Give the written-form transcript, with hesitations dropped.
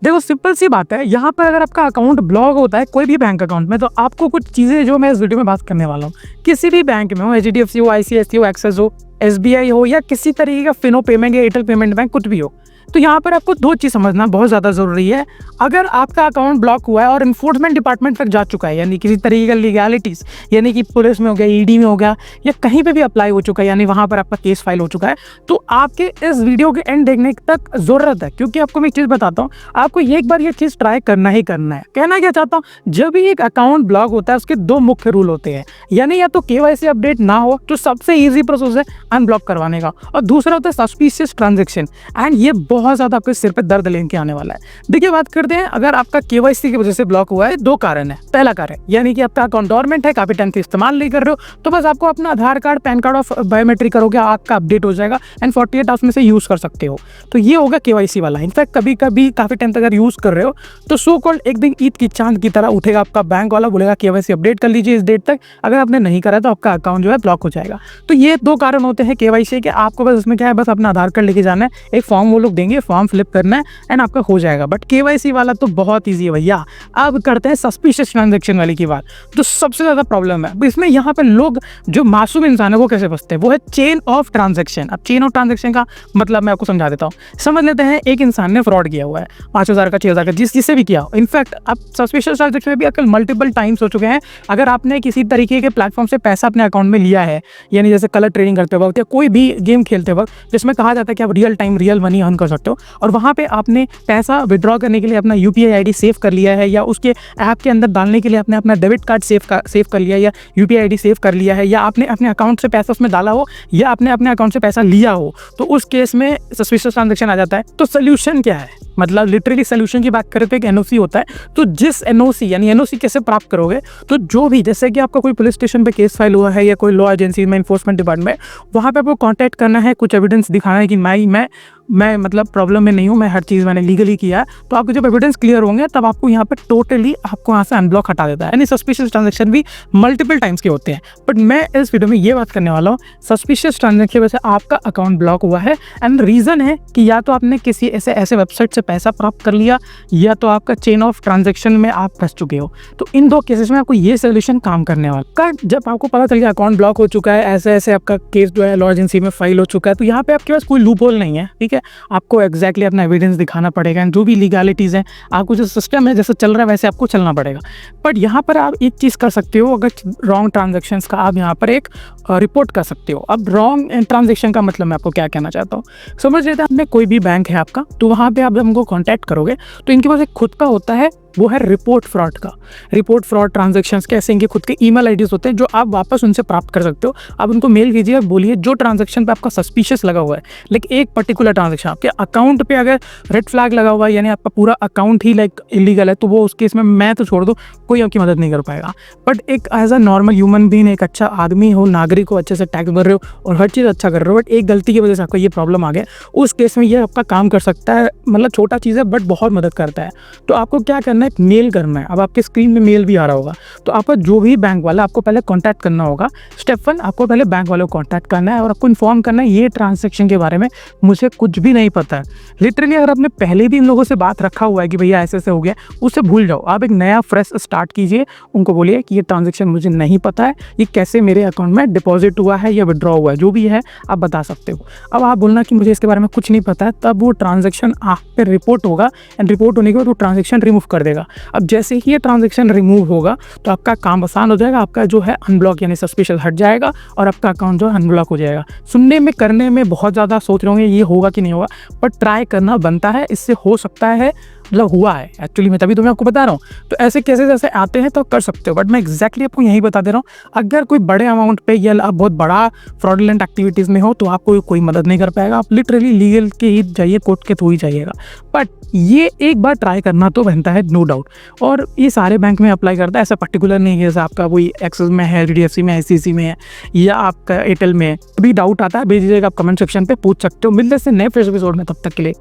देखो सिंपल सी बात है, यहाँ पर अगर आपका अकाउंट ब्लॉक होता है कोई भी बैंक अकाउंट में, तो आपको कुछ चीज़ें जो मैं इस वीडियो में बात करने वाला हूँ, किसी भी बैंक में हो, एचडीएफसी हो, आईसीआईसी हो, एक्सिस हो, एसबीआई हो, या किसी तरीके का फिनो पेमेंट या एयरटेल पेमेंट बैंक कुछ भी हो, तो यहाँ पर आपको दो चीज़ समझना बहुत ज़्यादा ज़रूरी है। अगर आपका अकाउंट ब्लॉक हुआ है और इन्फोर्समेंट डिपार्टमेंट तक जा चुका है, यानी किसी तरीके का लीगैलिटीज़, यानी कि पुलिस में हो गया, ईडी में हो गया, या कहीं पे भी अप्लाई हो चुका है, यानी वहाँ पर आपका केस फाइल हो चुका है, तो आपके इस वीडियो के एंड देखने तक ज़रूरत है। क्योंकि आपको मैं एक चीज़ बताता हूँ, आपको एक बार ये चीज़ ट्राई करना ही करना है। कहना क्या चाहता हूँ, जब भी एक अकाउंट ब्लॉक होता है उसके दो मुख्य रूल होते हैं, यानी या तो केवाईसी अपडेट ना हो, जो सबसे ईजी प्रोसेस है अनब्लॉक करवाने का, और दूसरा होता है सस्पिशियस ट्रांजेक्शन। एंड ये बहुत ज़्यादा आपके सिर पे दर्द लेके आने वाला है। देखिए बात करते हैं, अगर आपका केवाईसी की वजह से ब्लॉक हुआ है, दो कारण है। पहला कारण यानी कि आपका अकाउंट डोरमेंट है, काफी टाइम से इस्तेमाल नहीं कर रहे हो, तो बस आपको अपना आधार कार्ड, पैन कार्ड और बायोमेट्रिक करोगे, आपका अपडेट हो जाएगा एंड 48 आवर्स में से यूज कर सकते हो। तो ये होगा केवाईसी वाला। इनफैक्ट कभी कभी काफी टाइम तक अगर यूज कर रहे हो तो सो कॉल्ड एक दिन ईद की चांद की तरह उठेगा आपका बैंक वाला, बोलेगा केवाईसी अपडेट कर लीजिए इस डेट तक। अगर आपने नहीं करा तो आपका अकाउंट जो है ब्लॉक हो जाएगा। तो ये दो कारण होते हैं केवाईसी के। आपको बस इसमें क्या है, बस अपना आधार कार्ड लेके जाना है, एक फॉर्म वो लोग देंगे, फॉर्म फिलअप करना है एंड आपका हो जाएगा। बट केवाईसी वाला तो बहुत ईजी है भैया। अब करते हैं सस्पिशियस ट्रांजैक्शन वाली की बात। तो सबसे ज़्यादा प्रॉब्लम है इसमें, यहाँ पे लोग जो मासूम इंसान है वो कैसे फंसते हैं, वो है चेन ऑफ ट्रांजैक्शन। अब चेन ऑफ ट्रांजैक्शन का मतलब मैं आपको समझा देता हूँ। समझ लेते हैं एक इंसान ने फ्रॉड किया हुआ है, 5,000 का, 6,000 का, जिससे भी किया हो। इनफैक्ट अब सस्पिशियस ट्रांजैक्शन में भी आजकल मल्टीपल टाइम्स हो चुके हैं। अगर आपने किसी तरीके के प्लेटफॉर्म से पैसा अपने अकाउंट में लिया है, यानी जैसे कलर ट्रेडिंग करते वक्त या कोई भी गेम खेलते वक्त, जिसमें कहा जाता है कि आप real time real money earn कर सकते हो, और वहाँ पे आपने पैसा विड्रॉ करने के लिए अपना यूपीआई आईडी सेव कर लिया है, या उसके ऐप के अंदर डालने के लिए आपने अपना डेबिट कार्ड सेव कर लिया, या यूपीआई आईडी सेव कर लिया है, या आपने अपने अकाउंट से पैसा उसमें डाला हो, या आपने अपने अकाउंट से पैसा लिया हो, तो उस केस में सस्पिशियस ट्रांजैक्शन आ जाता है। तो सोल्यूशन क्या है, मतलब लिटरली सोल्यूशन की बात करें तो एक एनओसी होता है। तो जिस एनओसी, यानी एनओसी कैसे प्राप्त करोगे, तो जो भी, जैसे कि आपका कोई पुलिस स्टेशन पे केस फाइल हुआ है या कोई लॉ एजेंसी में, इन्फोर्समेंट डिपार्टमेंट, वहाँ पे आपको कांटेक्ट करना है, कुछ एविडेंस दिखाना है कि मैं मतलब प्रॉब्लम में नहीं हूँ, मैं हर चीज़ मैंने लीगली किया है। तो आपके जब एविडेंस क्लियर होंगे तब आपको यहाँ पे टोटली आपको यहाँ से अनब्लॉक हटा देता है। यानी सस्पिशियस ट्रांजैक्शन भी मल्टीपल टाइम्स के होते हैं। बट मैं इस वीडियो में ये बात करने वाला हूँ, सस्पिशियस ट्रांजैक्शन की वजह से आपका अकाउंट ब्लॉक हुआ है एंड रीज़न है कि या तो आपने किसी ऐसे वेबसाइट से पैसा प्राप्त कर लिया, या तो आपका चेन ऑफ ट्रांजैक्शन में आप फंस चुके हो। तो इन दो केसेस में आपको ये सोल्यूशन काम करने वाला। जब आपको पता चल गया अकाउंट ब्लॉक हो चुका है, ऐसे आपका केस जो है लॉ एजेंसी में फाइल हो चुका है, तो यहाँ पे आपके पास कोई लूप होल नहीं है, ठीक है। आपको एग्जैक्टली अपना एविडेंस दिखाना पड़ेगा, जो भी लीगैलिटीज़ हैं, आपको जो सिस्टम है जैसे चल रहा है वैसे आपको चलना पड़ेगा। बट यहाँ पर आप एक चीज़ कर सकते हो, अगर रॉन्ग ट्रांजैक्शंस का आप यहाँ पर एक रिपोर्ट कर सकते हो। अब रॉन्ग ट्रांजैक्शन का मतलब मैं आपको क्या कहना चाहता हूँ, समझ लेते हैं, कोई भी बैंक है आपका, तो वहाँ पर आप जब हमको कॉन्टैक्ट करोगे तो इनके पास एक खुद का होता है, वो है रिपोर्ट फ्रॉड का। रिपोर्ट फ्रॉड ट्रांजैक्शंस कैसे, इनके खुद के ईमेल आईडीज होते हैं जो आप वापस उनसे प्राप्त कर सकते हो। आप उनको मेल कीजिए और बोलिए जो ट्रांजैक्शन पे आपका सस्पिशियस लगा हुआ है, लेकिन एक पर्टिकुलर ट्रांजैक्शन आपके अकाउंट पे अगर रेड फ्लैग लगा हुआ है, यानी आपका पूरा अकाउंट ही लाइक इलीगल है, तो वो उस केस में मैं तो छोड़ दो, कोई आपकी मदद नहीं कर पाएगा। बट एक as a normal human being, एक अच्छा आदमी हो, नागरिक हो, अच्छे से टैक्स भर रहे हो और हर चीज़ अच्छा कर रहे हो, बट एक गलती की वजह से आपको ये प्रॉब्लम आ गया, उस केस में ये आपका काम कर सकता है। मतलब छोटा चीज़ है बट बहुत मदद करता है। तो आपको क्या करना है, मेल करना है। अब आपके स्क्रीन में मेल भी आ रहा होगा, तो आपका जो भी बैंक वाला, आपको पहले कांटेक्ट करना होगा। स्टेप 1, आपको पहले बैंक वालों को कांटेक्ट करना है और आपको इन्फॉर्म करना है ये ट्रांजैक्शन के बारे में मुझे कुछ भी नहीं पता है। लिटरली अगर आपने पहले भी इन लोगों से बात रखा हुआ है कि भैया ऐसे हो गया, उससे भूल जाओ। आप एक नया फ्रेश स्टार्ट कीजिए, उनको बोलिए कि ये ट्रांजैक्शन मुझे नहीं पता है, ये कैसे मेरे अकाउंट में डिपॉजिट हुआ है या विड्रॉ हुआ है, जो भी है आप बता सकते हो। अब आप बोलना कि मुझे इसके बारे में कुछ नहीं पता है, तब वो ट्रांजैक्शन आप पे रिपोर्ट होगा एंड रिपोर्ट होने के बाद वो ट्रांजैक्शन रिमूव कर देगा। अब जैसे ही ये ट्रांजैक्शन रिमूव होगा तो आपका काम आसान हो जाएगा, आपका जो है अनब्लॉक यानी सस्पिशियस हट जाएगा और आपका अकाउंट जो है अनब्लॉक हो जाएगा। सुनने में, करने में बहुत ज़्यादा सोच रहे होंगे ये होगा कि नहीं होगा, पर ट्राई करना बनता है, इससे हो सकता है, मतलब हुआ है एक्चुअली में, तभी तो मैं आपको बता रहा हूँ। तो ऐसे केसेस ऐसे आते हैं तो कर सकते हो, बट मैं एक्जैक्टली आपको यही बता दे रहा हूँ। अगर कोई बड़े अमाउंट पे या आप बहुत बड़ा फ्रॉडलेंट एक्टिविटीज़ में हो तो आपको कोई मदद नहीं कर पाएगा, आप लिटरली लीगल के ही जाइए, कोर्ट के थ्रू ही जाइएगा। बट ये एक बार ट्राई करना तो बनता है, नो डाउट। और ये सारे बैंक में अप्लाई करता है, ऐसा पर्टिकुलर नहीं है जैसे आपका कोई एक्सिस में है, एचडीएफसी में, आईसीआईसी में है, या आपका एयरटेल में। अभी डाउट आता है भेजिएगा, आप कमेंट सेक्शन पे पूछ सकते हो। मिलते हैं नए फ्रेश एपिसोड में, तब तक के लिए।